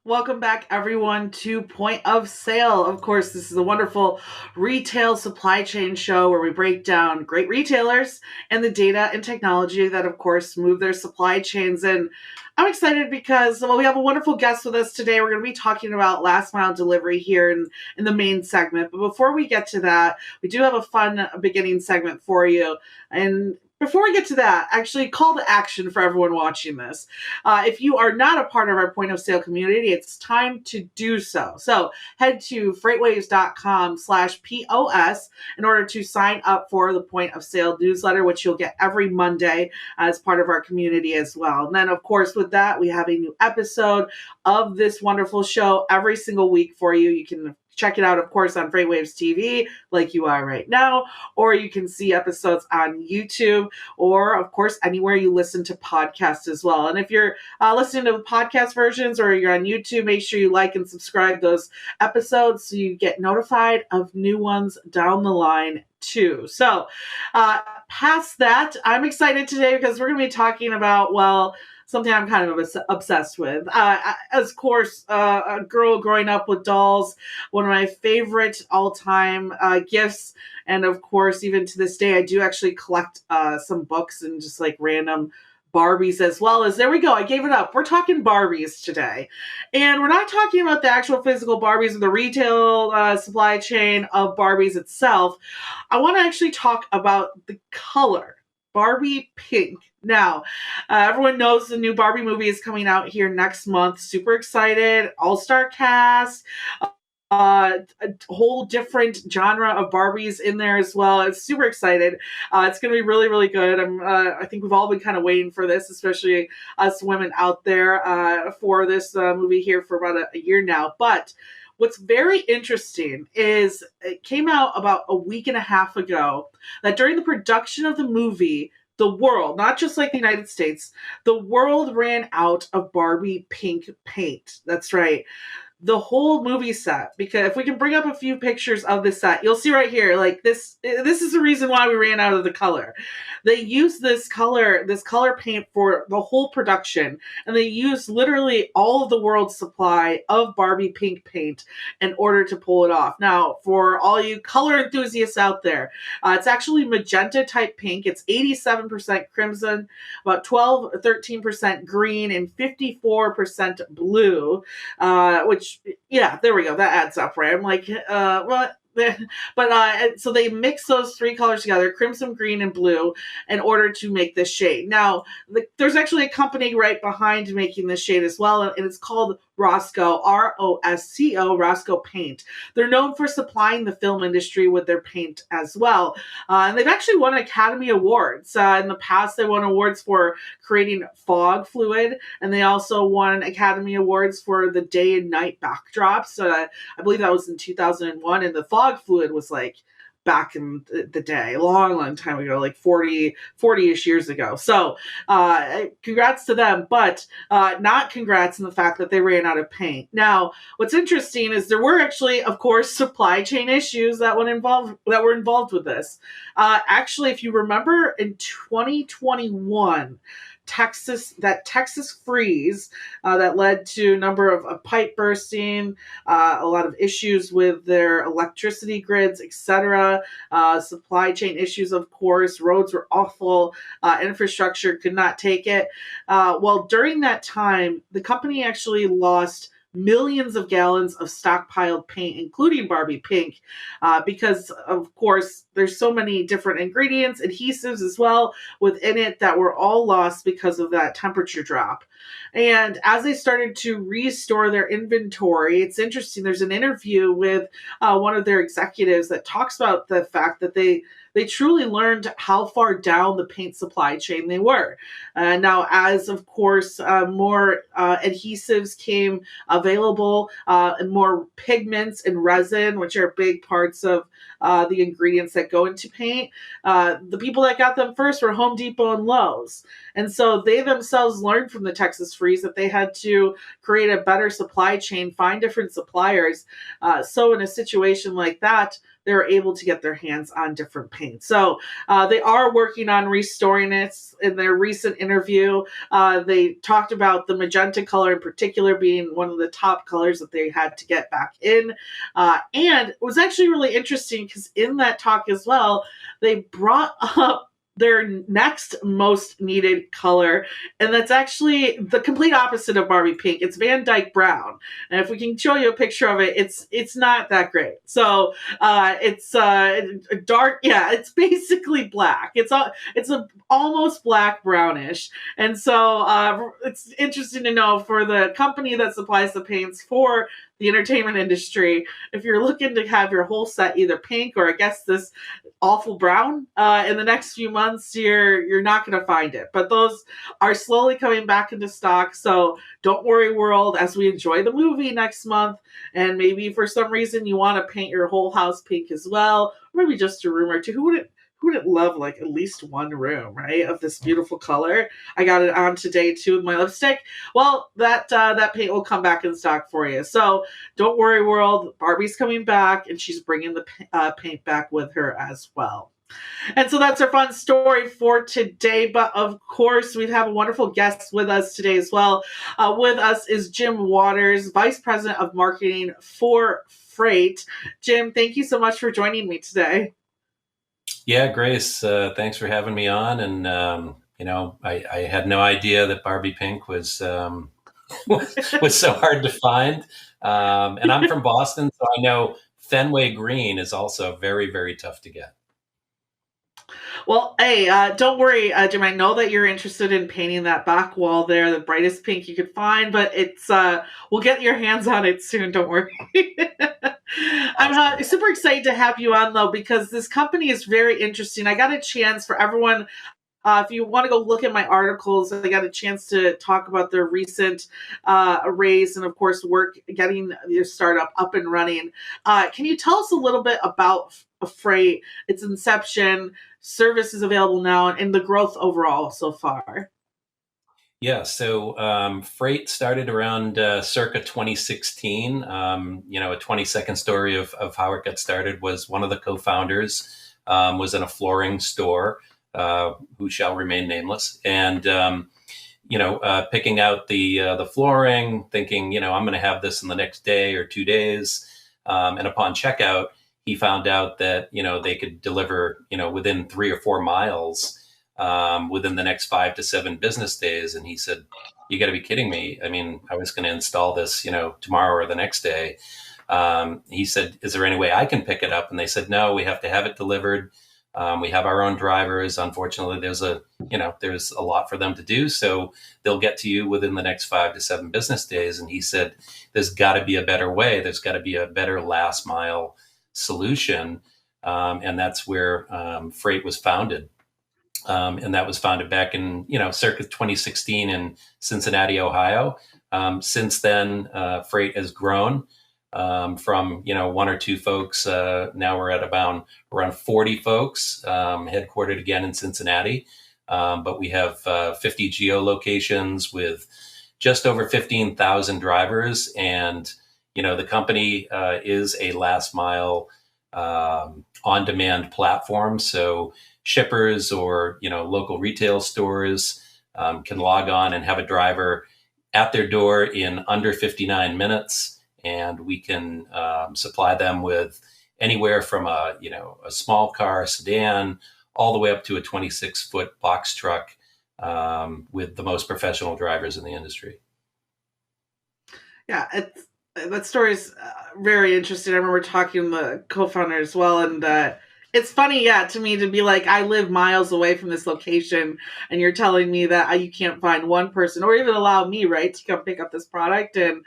Welcome back, everyone, to Point of Sale. Of course, this is a wonderful retail supply chain show where we break down great retailers and the data and technology that, of course, move their supply chains. And I'm excited because, well, we have a wonderful guest with us today. We're going to be talking about last mile delivery here in the main segment. But before we get to that, we do have a fun beginning segment for you. And before we get to that, actually, call to action for everyone watching this. If you are not a part of our point of sale community, it's time to do so. So head to freightwaves.com/POS in order to sign up for the point of sale newsletter, which you'll get every Monday as part of our community as well. And then, of course, with that, we have a new episode of this wonderful show every single week for you. You can check it out, of course, on FreightWaves TV, like you are right now, or you can see episodes on YouTube, or, of course, anywhere you listen to podcasts as well. And if you're listening to the podcast versions or you're on YouTube, make sure you like and subscribe those episodes so you get notified of new ones down the line too. So past that, I'm excited today because we're going to be talking about, well, something I'm kind of obsessed with. As of course, a girl growing up with dolls, one of my favorite all-time gifts. And of course, even to this day, I do actually collect some books and just like random Barbies as well. As there we go, I gave it up. We're talking Barbies today. And we're not talking about the actual physical Barbies or the retail supply chain of Barbies itself. I want to actually talk about the color. Barbie pink. Now, everyone knows the new Barbie movie is coming out here next month. Super excited. All-star cast. A whole different genre of Barbies in there as well. I'm super excited. It's going to be really, really good. I think we've all been kind of waiting for this, especially us women out there for this movie here for about a year now. But what's very interesting is it came out about a week and a half ago that during the production of the movie, the world, not just like the United States, the world ran out of Barbie pink paint. That's right. The whole movie set, because if we can bring up a few pictures of the set, you'll see right here, like this is the reason why we ran out of the color. They used this color paint for the whole production, and they used literally all of the world's supply of Barbie pink paint in order to pull it off. Now, for all you color enthusiasts out there, it's actually magenta type pink. It's 87% crimson, about 13% green, and 54% blue, which, yeah, there we go. That adds up, right? I'm like, what? But so they mix those three colors together, crimson, green, and blue, in order to make this shade. Now, there's actually a company right behind making this shade as well, and it's called Roscoe, Rosco, Roscoe Paint. They're known for supplying the film industry with their paint as well. And they've actually won Academy Awards. In the past, they won awards for creating fog fluid, and they also won Academy Awards for the day and night backdrops. I believe that was in 2001, and the fog fluid was like back in the day, a long, long time ago, like 40-ish years ago. So congrats to them, but not congrats in the fact that they ran out of paint. Now, what's interesting is there were actually, of course, supply chain issues that were involved with this. Actually, if you remember in 2021, Texas freeze that led to a number of pipe bursting, a lot of issues with their electricity grids, etc. Supply chain issues, of course. Roads were awful. Infrastructure could not take it. Well, during that time, the company actually lost millions of gallons of stockpiled paint, including Barbie pink, because, of course, there's so many different ingredients, adhesives as well within it that were all lost because of that temperature drop. And as they started to restore their inventory, it's interesting. There's an interview with one of their executives that talks about the fact that they truly learned how far down the paint supply chain they were. Now, as of course, more adhesives came available, and more pigments and resin, which are big parts of the ingredients that go into paint, the people that got them first were Home Depot and Lowe's. And so they themselves learned from the Texas freeze that they had to create a better supply chain, find different suppliers. So in a situation like that, they were able to get their hands on different paints. So they are working on restoring it. In their recent interview, they talked about the magenta color in particular being one of the top colors that they had to get back in. And it was actually really interesting because in that talk as well, they brought up their next most needed color, and that's actually the complete opposite of Barbie pink. It's Van Dyke brown, and if we can show you a picture of it, it's not that great. So it's dark. Yeah, it's basically black. It's a almost black brownish, and so it's interesting to know for the company that supplies the paints for the entertainment industry, if you're looking to have your whole set either pink or I guess this awful brown in the next few months, you're not going to find it. But those are slowly coming back into stock. So don't worry, world, as we enjoy the movie next month. And maybe for some reason you want to paint your whole house pink as well, or maybe just a room or two. Who wouldn't love like at least one room, right, of this beautiful color? I got it on today too with my lipstick. Well, that paint will come back in stock for you. So don't worry, world. Barbie's coming back, and she's bringing the paint back with her as well. And so that's our fun story for today. But of course, we have a wonderful guest with us today as well. With us is Jim Waters, Vice President of Marketing for Frayt. Jim, thank you so much for joining me today. Yeah, Grace, thanks for having me on. And, I had no idea that Barbie pink was was so hard to find. And I'm from Boston, so I know Fenway green is also very, very tough to get. Well, hey, don't worry, Jim. I know that you're interested in painting that back wall there, the brightest pink you could find, but it's we'll get your hands on it soon. Don't worry. I'm super excited to have you on, though, because this company is very interesting. I got a chance for everyone. If you want to go look at my articles, I got a chance to talk about their recent raise and, of course, work getting your startup up and running. Can you tell us a little bit about Frayt, its inception, services available now, and the growth overall so far? Yeah, so Frayt started around circa 2016. A 20-second story of how it got started was one of the co-founders was in a flooring store, who shall remain nameless, and picking out the flooring, thinking, I'm going to have this in the next day or 2 days, and upon checkout, he found out that they could deliver within 3 or 4 miles within the next 5 to 7 business days. And he said, "You got to be kidding me! I mean, I was going to install this tomorrow or the next day." He said, "Is there any way I can pick it up?" And they said, "No, we have to have it delivered. We have our own drivers. Unfortunately, there's a lot for them to do, so they'll get to you within the next 5 to 7 business days." And he said, "There's got to be a better way. There's got to be a better last mile solution." And that's where Frayt was founded. And that was founded back in, circa 2016 in Cincinnati, Ohio. Since then, Frayt has grown from, 1 or 2 folks. Now we're at about around 40 folks, headquartered again in Cincinnati. But we have 50 geolocations with just over 15,000 drivers. And, the company is a last mile on-demand platform. So shippers or local retail stores can log on and have a driver at their door in under 59 minutes, and we can supply them with anywhere from a small car, sedan, all the way up to a 26-foot box truck, with the most professional drivers in the industry. Yeah, that story is very interesting. I remember talking to the co-founder as well, and it's funny, to me to be like, I live miles away from this location, and you're telling me that you can't find one person or even allow me, right, to come pick up this product. And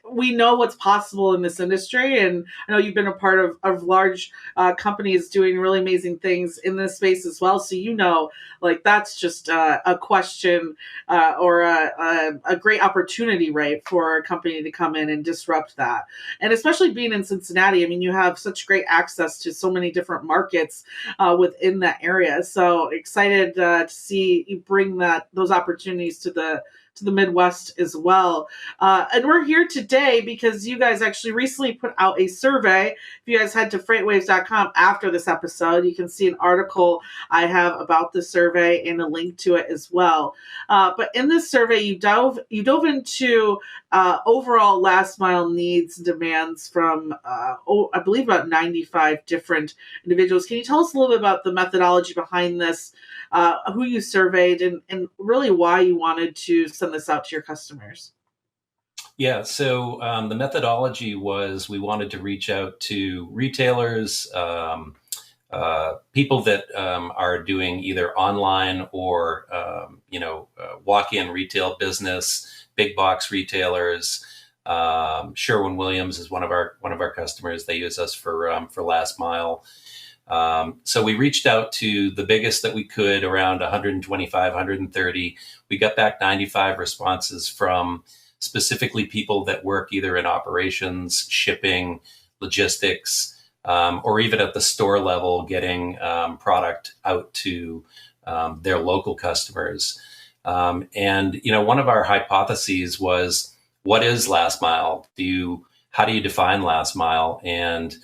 we know what's possible in this industry. And I know you've been a part of large companies doing really amazing things in this space as well. So, like, that's just a question or a great opportunity, right, for a company to come in and disrupt that. And especially being in Cincinnati, I mean, you have such great access to so many different markets within that area. So excited to see you bring those opportunities to to the Midwest as well. And we're here today because you guys actually recently put out a survey. If you guys head to FreightWaves.com after this episode, you can see an article I have about the survey and a link to it as well. But in this survey, you dove into overall last mile needs and demands from, I believe, about 95 different individuals. Can you tell us a little bit about the methodology behind this, who you surveyed, and really why you wanted to send this out to your customers? Yeah, so the methodology was we wanted to reach out to retailers, people that are doing either online or walk-in retail business, big box retailers. Sherwin-Williams is one of our customers. They use us for last mile. So we reached out to the biggest that we could, around 125, 130. We got back 95 responses from specifically people that work either in operations, shipping, logistics, or even at the store level, getting product out to their local customers. And one of our hypotheses was, what is last mile? How do you define last mile? And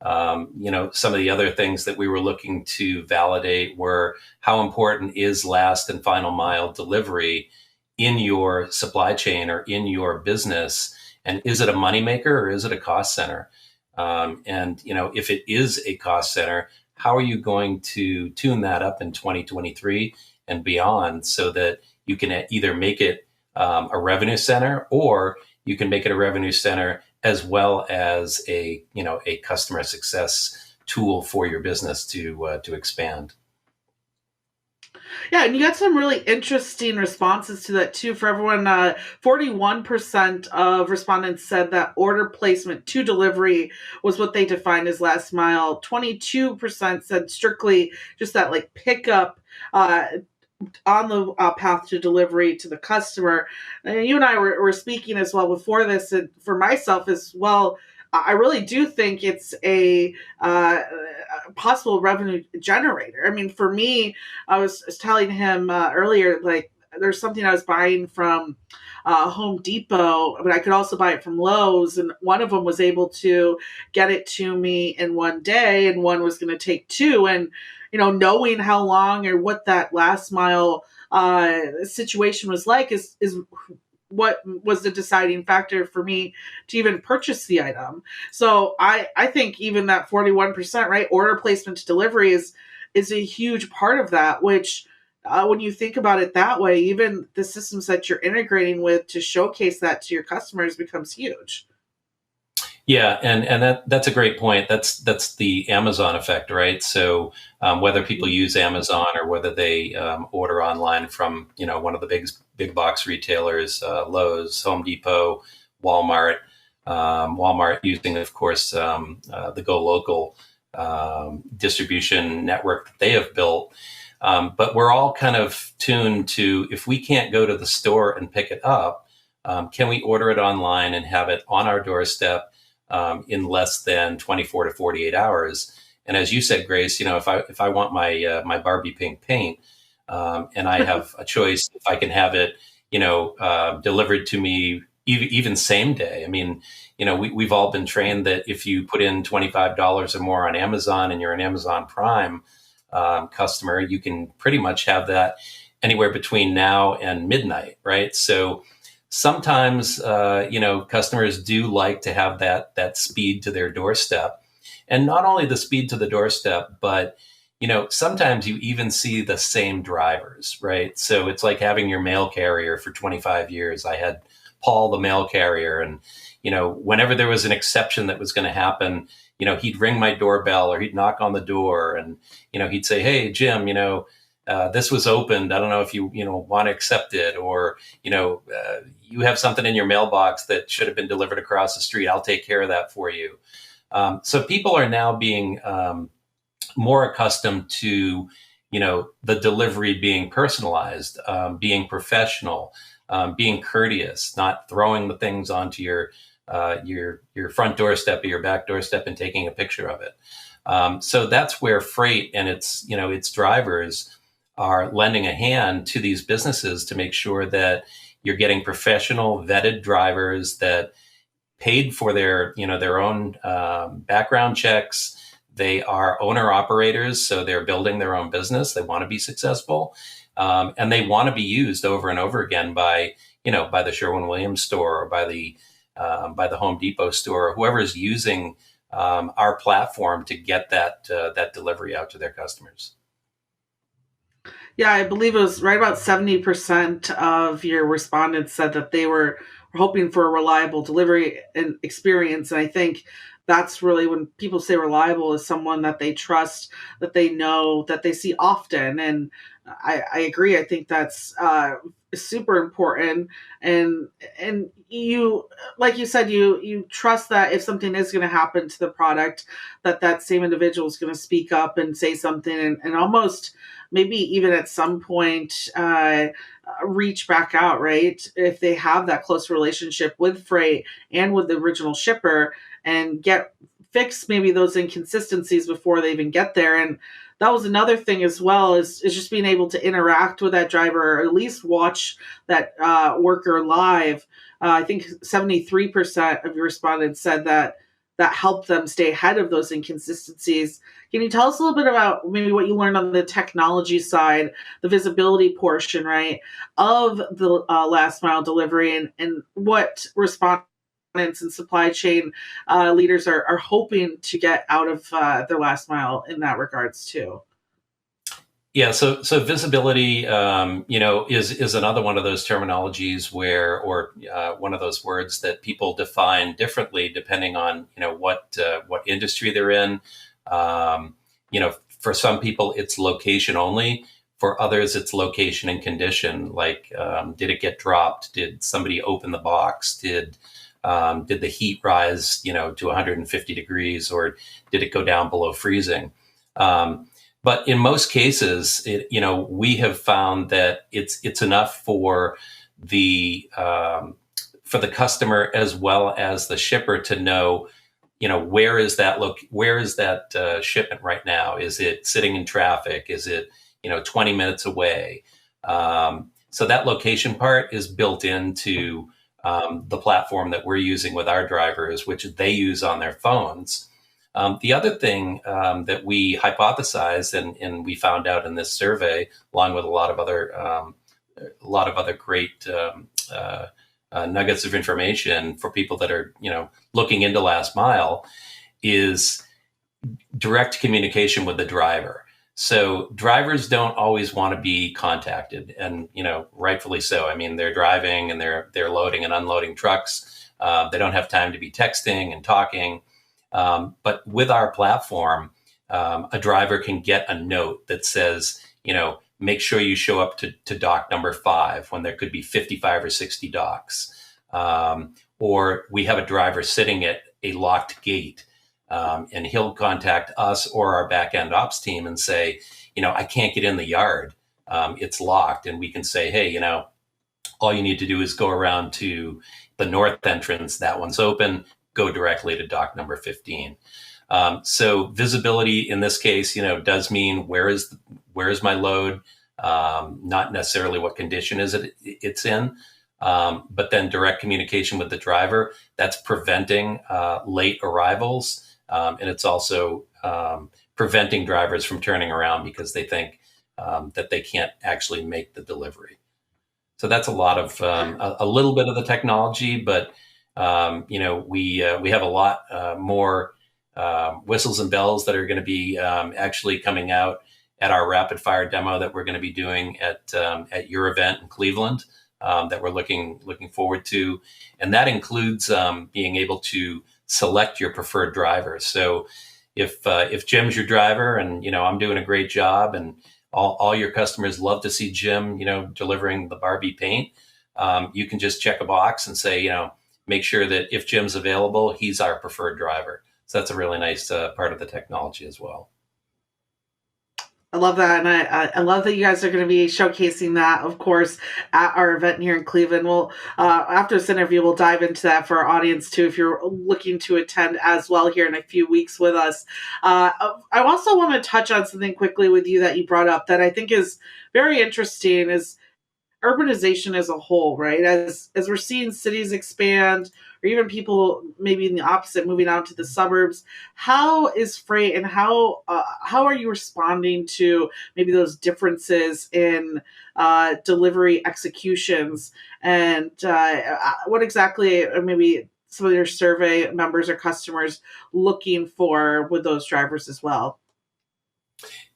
some of the other things that we were looking to validate were, how important is last and final mile delivery in your supply chain or in your business? And is it a moneymaker or is it a cost center? And if it is a cost center, how are you going to tune that up in 2023 and beyond, so that you can either make it a revenue center, or you can make it a revenue center as well as a customer success tool for your business to expand. Yeah, and you got some really interesting responses to that too. For everyone, 41% of respondents said that order placement to delivery was what they defined as last mile. 22% said strictly just that, like, pickup on the path to delivery to the customer. And you and I were speaking as well before this, and for myself as well, I really do think it's a possible revenue generator. I mean, for me, I was telling him earlier, like, there's something I was buying from Home Depot, but I could also buy it from Lowe's, and one of them was able to get it to me in one day, and one was going to take two. And knowing how long or what that last mile situation was like is what was the deciding factor for me to even purchase the item. So I think even that 41%, right, order placement to delivery is a huge part of that, which when you think about it that way, even the systems that you're integrating with to showcase that to your customers becomes huge. Yeah, and that's a great point. That's the Amazon effect, right? So whether people use Amazon or whether they order online from one of the big box retailers, Lowe's, Home Depot, Walmart, Walmart using, of course, the Go Local distribution network that they have built. But we're all kind of tuned to, if we can't go to the store and pick it up, can we order it online and have it on our doorstep in less than 24 to 48 hours? And as you said, Grace, if I want my Barbie pink paint, and I have a choice, if I can have it, delivered to me even same day. I mean, we've all been trained that if you put in $25 or more on Amazon and you're an Amazon Prime customer, you can pretty much have that anywhere between now and midnight, right? So sometimes, customers do like to have that speed to their doorstep, and not only the speed to the doorstep, but sometimes you even see the same drivers, right? So it's like having your mail carrier for 25 years. I had Paul, the mail carrier, and whenever there was an exception that was going to happen, he'd ring my doorbell or he'd knock on the door, and he'd say, "Hey, Jim, this was opened. I don't know if you want to accept it, or you have something in your mailbox that should have been delivered across the street. I'll take care of that for you." So people are now being more accustomed to the delivery being personalized, being professional, being courteous, not throwing the things onto your front doorstep or your back doorstep and taking a picture of it. So that's where Frayt and its drivers are lending a hand to these businesses to make sure that You're getting professional vetted drivers that paid for their own background checks. They are owner operators, so they're building their own business. They want to be successful, and they want to be used over and over again by the Sherwin-Williams store, or by the Home Depot store, or whoever is using our platform to get that delivery out to their customers. Yeah, I believe it was right about 70% of your respondents said that they were hoping for a reliable delivery and experience. And I think that's really when people say reliable is someone that they trust, that they know, that they see often. And I agree. I think that's super important. And you, like you said, you trust that if something is going to happen to the product, that same individual is going to speak up and say something, and almost maybe even at some point reach back out, right? If they have that close relationship with Frayt and with the original shipper, and get fix maybe those inconsistencies before they even get there. And that was another thing as well, is just being able to interact with that driver, or at least watch that worker live. I think 73% of your respondents said that helped them stay ahead of those inconsistencies. Can you tell us a little bit about maybe what you learned on the technology side, the visibility portion, right, of the last mile delivery, and what respondents and supply chain leaders are hoping to get out of their last mile in that regards too? Yeah, so visibility, is another one of those terminologies or one of those words that people define differently depending on what industry they're in. For some people, it's location only. For others, it's location and condition. Like, did it get dropped? Did somebody open the box? Did the heat rise, to 150 degrees, or did it go down below freezing? But in most cases, we have found that it's enough for the customer as well as the shipper to know, where is that shipment right now? Is it sitting in traffic? Is it 20 minutes away? So that location part is built into the platform that we're using with our drivers, which they use on their phones. The other thing that we hypothesized and we found out in this survey, along with a lot of other great nuggets of information for people that are looking into last mile, is direct communication with the driver. So drivers don't always want to be contacted, and rightfully so. I mean, they're driving and they're loading and unloading trucks. They don't have time to be texting and talking. But with our platform, a driver can get a note that says, make sure you show up to dock number 5 when there could be 55 or 60 docks. Or we have a driver sitting at a locked gate, and he'll contact us or our back end ops team and say, I can't get in the yard. It's locked. And we can say, hey, all you need to do is go around to the north entrance. That one's open. Go directly to dock number 15. So visibility in this case, does mean where is my load, not necessarily what condition it's in, but then direct communication with the driver. That's preventing late arrivals, and it's also preventing drivers from turning around because they think that they can't actually make the delivery. So that's a lot of a little bit of the technology, but we have a lot more whistles and bells that are going to be actually coming out at our rapid fire demo that we're going to be doing at your event in Cleveland, that we're looking forward to, and that includes being able to select your preferred driver. So if Jim's your driver, and I'm doing a great job, and all your customers love to see Jim, delivering the Barbie paint, you can just check a box and say, make sure that if Jim's available, he's our preferred driver. So that's a really nice part of the technology as well. I love that. And I love that you guys are going to be showcasing that, of course, at our event here in Cleveland. We'll, after this interview, we'll dive into that for our audience too, if you're looking to attend as well here in a few weeks with us. I also want to touch on something quickly with you that you brought up that I think is very interesting, is urbanization as a whole, right? As we're seeing cities expand, or even people maybe in the opposite, moving out to the suburbs. How is Frayt, and how are you responding to maybe those differences in delivery executions, and what exactly are maybe some of your survey members or customers looking for with those drivers as well?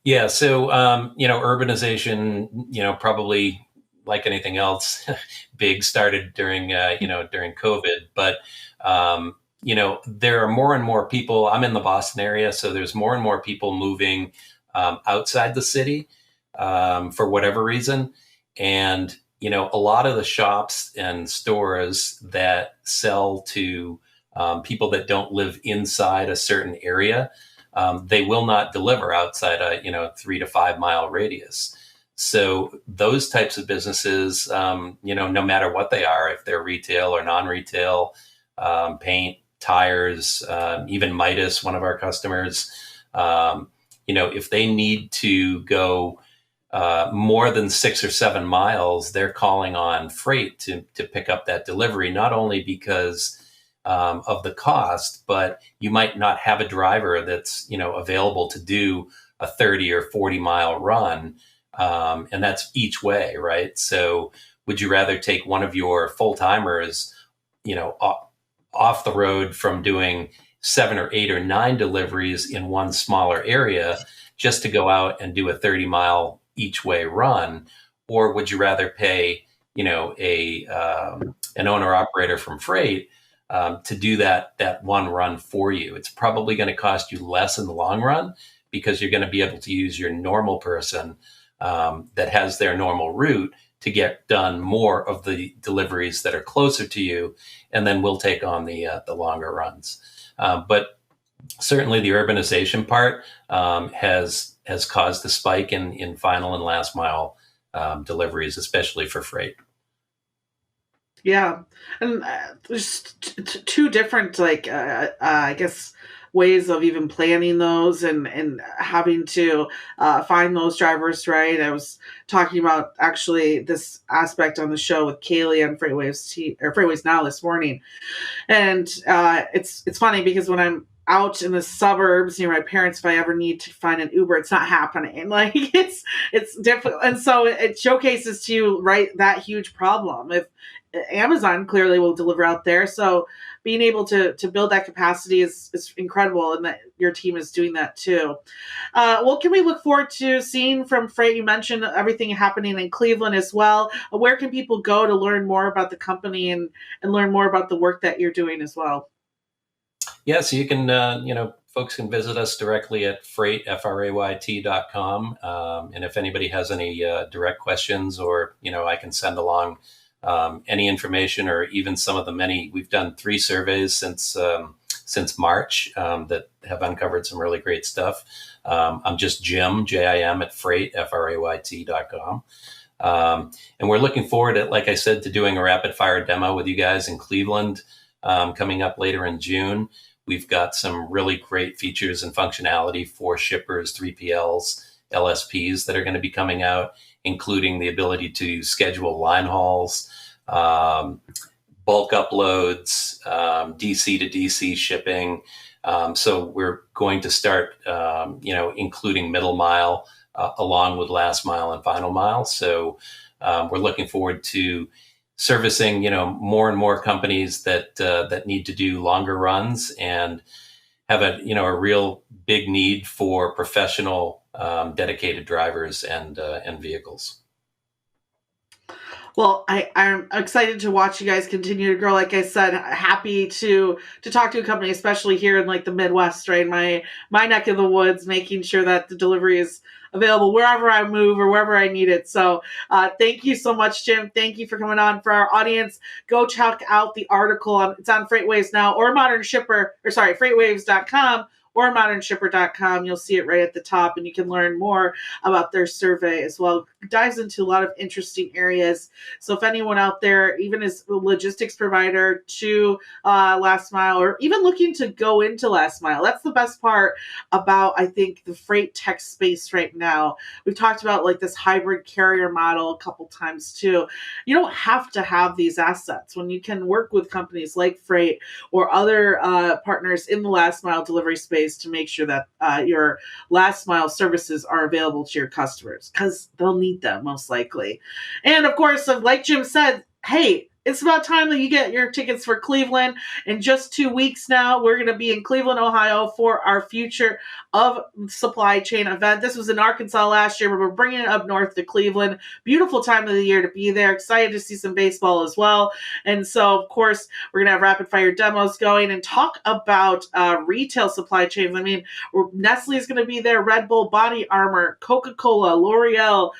Yeah. So, urbanization, probably like anything else, big started during, during COVID. But, there are more and more people. I'm in the Boston area, so there's more and more people moving outside the city for whatever reason. And, a lot of the shops and stores that sell to people that don't live inside a certain area, they will not deliver outside a 3 to 5 mile radius. So those types of businesses, no matter what they are, if they're retail or non-retail, paint, tires, even Midas, one of our customers, if they need to go more than 6 or 7 miles, they're calling on Frayt to pick up that delivery, not only because of the cost, but you might not have a driver that's available to do a 30 or 40 mile run, and that's each way, right? So, would you rather take one of your full timers, off the road from doing 7 or 8 or 9 deliveries in one smaller area just to go out and do a 30 mile each way run, or would you rather pay a an owner operator from Frayt to do that one run for you? It's probably going to cost you less in the long run because you're going to be able to use your normal person that has their normal route to get done more of the deliveries that are closer to you, and then we'll take on the longer runs. But certainly the urbanization part has caused a spike in final and last mile deliveries, especially for Frayt. Yeah, and there's two different, like, I guess, ways of even planning those, and having to find those drivers, right? I was talking about actually this aspect on the show with Kaylee on FreightWaves Now this morning, and it's funny because when I'm out in the suburbs near my parents, if I ever need to find an Uber, it's not happening. Like, it's difficult, and so it showcases to you, right, that huge problem. If Amazon clearly will deliver out there, so being able to build that capacity is incredible, and that your team is doing that too. What can we look forward to seeing from Frayt? You mentioned everything happening in Cleveland as well. Where can people go to learn more about the company, and learn more about the work that you're doing as well? Yeah, so you can, folks can visit us directly at Frayt, Frayt.com. And if anybody has any direct questions, or, I can send along any information, or even some of the many. We've done 3 surveys since March that have uncovered some really great stuff. I'm just Jim, Jim at Frayt, Frayt.com. And we're looking forward, like I said, to doing a rapid fire demo with you guys in Cleveland coming up later in June. We've got some really great features and functionality for shippers, 3PLs, LSPs that are going to be coming out, including the ability to schedule line hauls, bulk uploads, DC to DC shipping. So we're going to start, including middle mile along with last mile and final mile. So we're looking forward to servicing, more and more companies that need to do longer runs and have a real big need for professional, dedicated drivers and vehicles. Well, I'm excited to watch you guys continue to grow. Like I said, happy to talk to a company, especially here in, like, the Midwest, right? My neck of the woods, making sure that the delivery is available wherever I move or wherever I need it. So thank you so much, Jim. Thank you for coming on. For our audience, go check out the article. It's on FreightWaves Now, or Modern Shipper, or sorry, FreightWaves.com, or modernshipper.com. You'll see it right at the top, and you can learn more about their survey as well. It dives into a lot of interesting areas. So if anyone out there, even as a logistics provider to last mile, or even looking to go into last mile, that's the best part about, I think, the freight tech space right now. We've talked about like this hybrid carrier model a couple times too. You don't have to have these assets when you can work with companies like Frayt or other partners in the last mile delivery space to make sure that your last mile services are available to your customers, because they'll need them most likely. And of course, like Jim said, hey, it's about time that you get your tickets for Cleveland. In just 2 weeks now, we're going to be in Cleveland, Ohio for our Future of Supply Chain event. This was in Arkansas last year, but we're bringing it up north to Cleveland. Beautiful time of the year to be there. Excited to see some baseball as well. And so, of course, we're going to have rapid fire demos going and talk about retail supply chains. I mean, Nestle is going to be there, Red Bull, Body Armor, Coca-Cola, L'Oreal,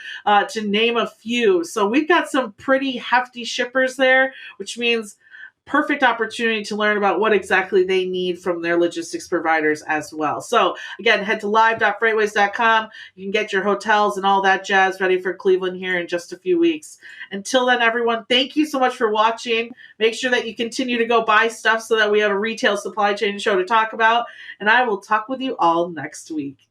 to name a few. So we've got some pretty hefty shippers there, which means perfect opportunity to learn about what exactly they need from their logistics providers as well. So again, head to live.freightwaves.com. You can get your hotels and all that jazz ready for Cleveland here in just a few weeks. Until then, everyone, thank you so much for watching. Make sure that you continue to go buy stuff so that we have a retail supply chain show to talk about. And I will talk with you all next week.